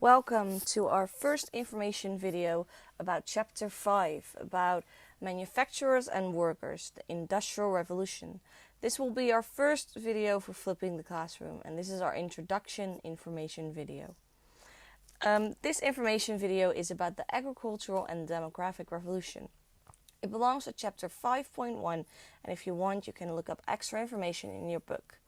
Welcome to our first information video about Chapter 5, about manufacturers and workers, the Industrial Revolution. This will be our first video for Flipping the Classroom, and this is our introduction information video. This information video is about the agricultural and demographic revolution. It belongs to Chapter 5.1, and if you want, you can look up extra information in your book.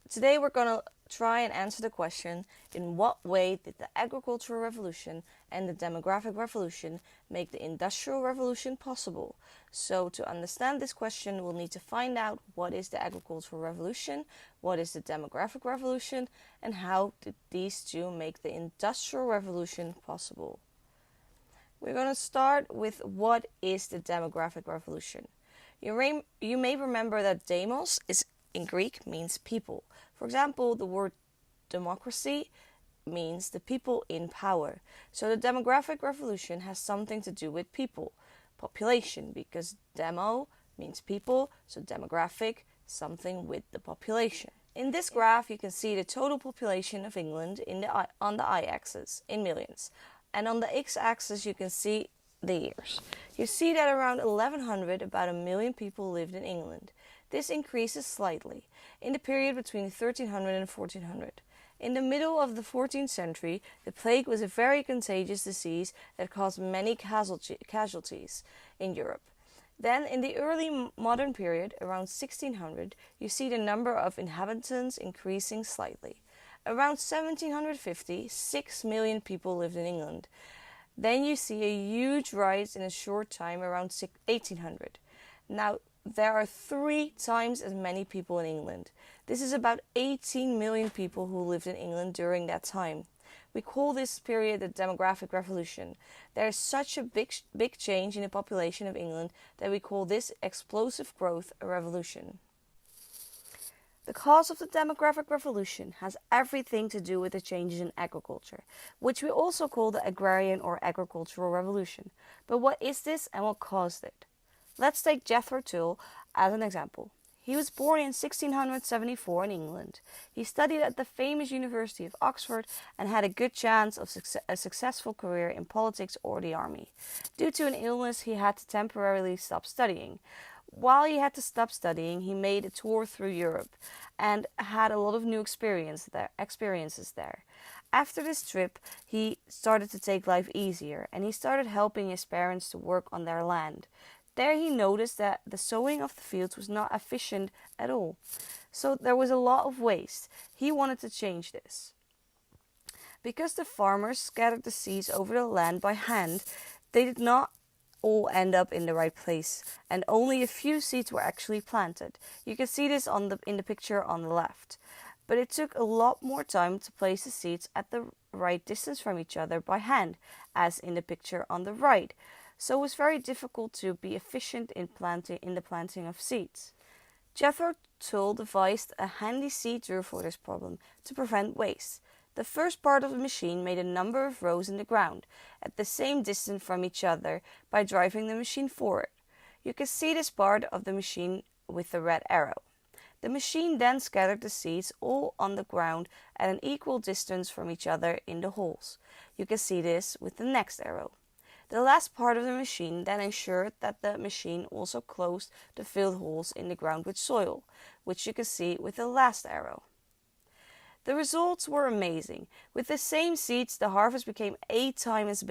Today we're going to try and answer the question, in what way did the agricultural revolution and the demographic revolution make the industrial revolution possible? So to understand this question, we'll need to find out what is the agricultural revolution, what is the demographic revolution, and how did these two make the industrial revolution possible. We're going to start with what is the demographic revolution. You may remember that demos in Greek means people. For example, the word democracy means the people in power. So the demographic revolution has something to do with people, population, because demo means people, so demographic, something with the population. In this graph, you can see the total population of England on the y-axis in millions, and on the x-axis you can see the years. You see that around 1100, about 1 million people lived in England. This increases slightly in the period between 1300 and 1400. In the middle of the 14th century, the plague was a very contagious disease that caused many casualties in Europe. Then, in the early modern period, around 1600, you see the number of inhabitants increasing slightly. Around 1750, 6 million people lived in England. Then you see a huge rise in a short time around 1800. Now, there are 3 times as many people in England. This is about 18 million people who lived in England during that time. We call this period the demographic revolution. There is such a big change in the population of England that we call this explosive growth a revolution. The cause of the demographic revolution has everything to do with the changes in agriculture, which we also call the agrarian or agricultural revolution. But what is this and what caused it? Let's take Jethro Tull as an example. He was born in 1674 in England. He studied at the famous University of Oxford and had a good chance of a successful career in politics or the army. Due to an illness, he had to temporarily stop studying. While he had to stop studying, he made a tour through Europe and had a lot of new experiences there. After this trip, he started to take life easier, and he started helping his parents to work on their land. There he noticed that the sowing of the fields was not efficient at all. So there was a lot of waste. He wanted to change this. Because the farmers scattered the seeds over the land by hand, they did not all end up in the right place, and only a few seeds were actually planted. You can see this in the picture on the left. But it took a lot more time to place the seeds at the right distance from each other by hand, as in the picture on the right. So it was very difficult to be efficient in the planting of seeds. Jethro Tull devised a handy seed drill for this problem to prevent waste. The first part of the machine made a number of rows in the ground, at the same distance from each other, by driving the machine forward. You can see this part of the machine with the red arrow. The machine then scattered the seeds all on the ground at an equal distance from each other in the holes. You can see this with the next arrow. The last part of the machine then ensured that the machine also closed the filled holes in the ground with soil, which you can see with the last arrow. The results were amazing. With the same seeds, the harvest became 8 times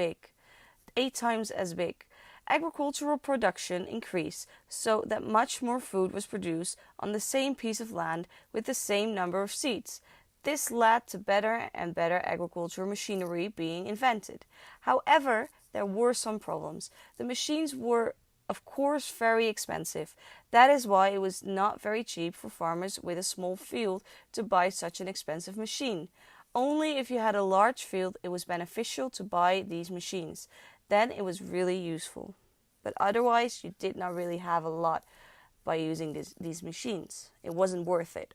as big. Agricultural production increased so that much more food was produced on the same piece of land with the same number of seeds. This led to better and better agricultural machinery being invented. However, there were some problems. The machines were, of course, very expensive. That is why it was not very cheap for farmers with a small field to buy such an expensive machine. Only if you had a large field, it was beneficial to buy these machines. Then it was really useful. But otherwise, you did not really have a lot by using these machines. It wasn't worth it.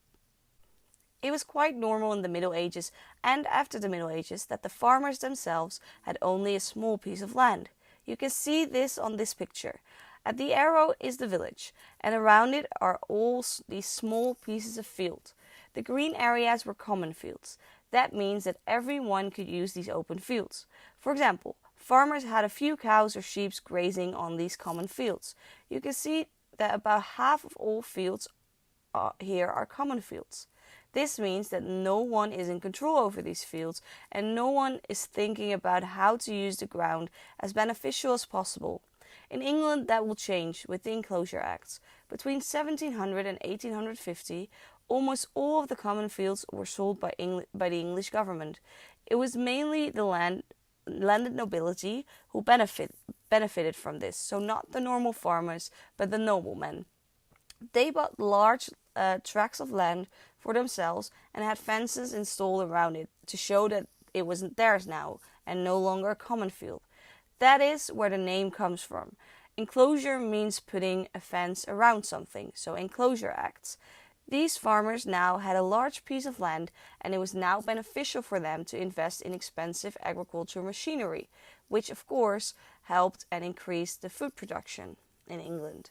It was quite normal in the Middle Ages and after the Middle Ages that the farmers themselves had only a small piece of land. You can see this on this picture. At the arrow is the village, and around it are all these small pieces of field. The green areas were common fields. That means that everyone could use these open fields. For example, farmers had a few cows or sheep grazing on these common fields. You can see that about half of all fields here are common fields. This means that no one is in control over these fields and no one is thinking about how to use the ground as beneficial as possible. In England, that will change with the Enclosure Acts. Between 1700 and 1850, almost all of the common fields were sold by the English government. It was mainly the landed nobility who benefited from this, so not the normal farmers, but the noblemen. They bought large tracts of land for themselves and had fences installed around it to show that it wasn't theirs now and no longer a common field. That is where the name comes from. Enclosure means putting a fence around something, so Enclosure Acts. These farmers now had a large piece of land and it was now beneficial for them to invest in expensive agricultural machinery, which of course helped and increased the food production in England.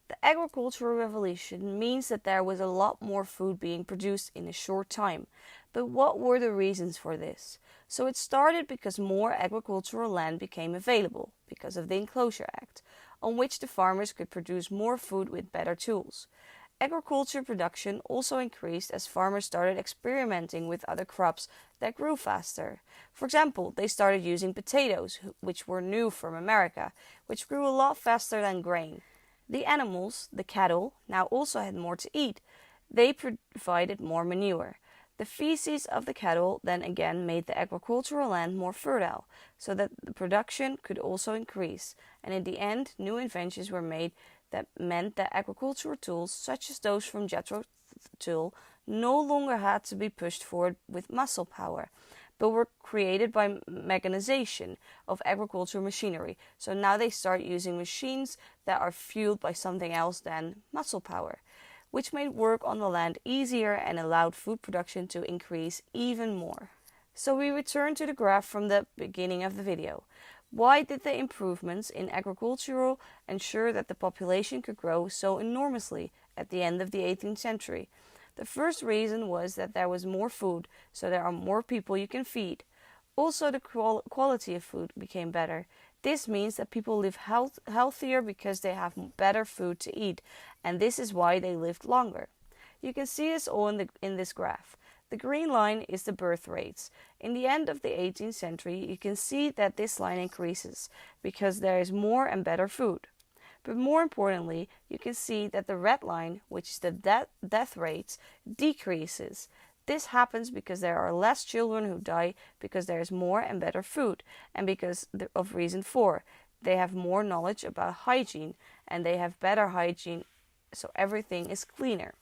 The agricultural revolution means that there was a lot more food being produced in a short time. But what were the reasons for this? So it started because more agricultural land became available, because of the Enclosure Act, on which the farmers could produce more food with better tools. Agriculture production also increased as farmers started experimenting with other crops that grew faster. For example, they started using potatoes, which were new from America, which grew a lot faster than grain. The animals, the cattle, now also had more to eat. They provided more manure. The feces of the cattle then again made the agricultural land more fertile, so that the production could also increase. And in the end, new inventions were made that meant that agricultural tools, such as those from Jethro Tull, no longer had to be pushed forward with muscle power, but were created by mechanization of agricultural machinery. So now they start using machines that are fueled by something else than muscle power, which made work on the land easier and allowed food production to increase even more. So we return to the graph from the beginning of the video. Why did the improvements in agriculture ensure that the population could grow so enormously at the end of the 18th century? The first reason was that there was more food, so there are more people you can feed. Also, the quality of food became better. This means that people live healthier because they have better food to eat, and this is why they lived longer. You can see this all in this graph. The green line is the birth rates. In the end of the 18th century, you can see that this line increases because there is more and better food. But more importantly, you can see that the red line, which is the death rates, decreases. This happens because there are less children who die because there is more and better food, and because of reason 4. They have more knowledge about hygiene, and they have better hygiene, so everything is cleaner.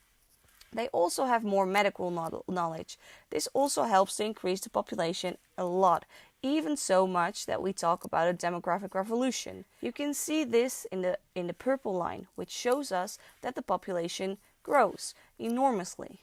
They also have more medical knowledge. This also helps to increase the population a lot, even so much that we talk about a demographic revolution. You can see this in the purple line, which shows us that the population grows enormously.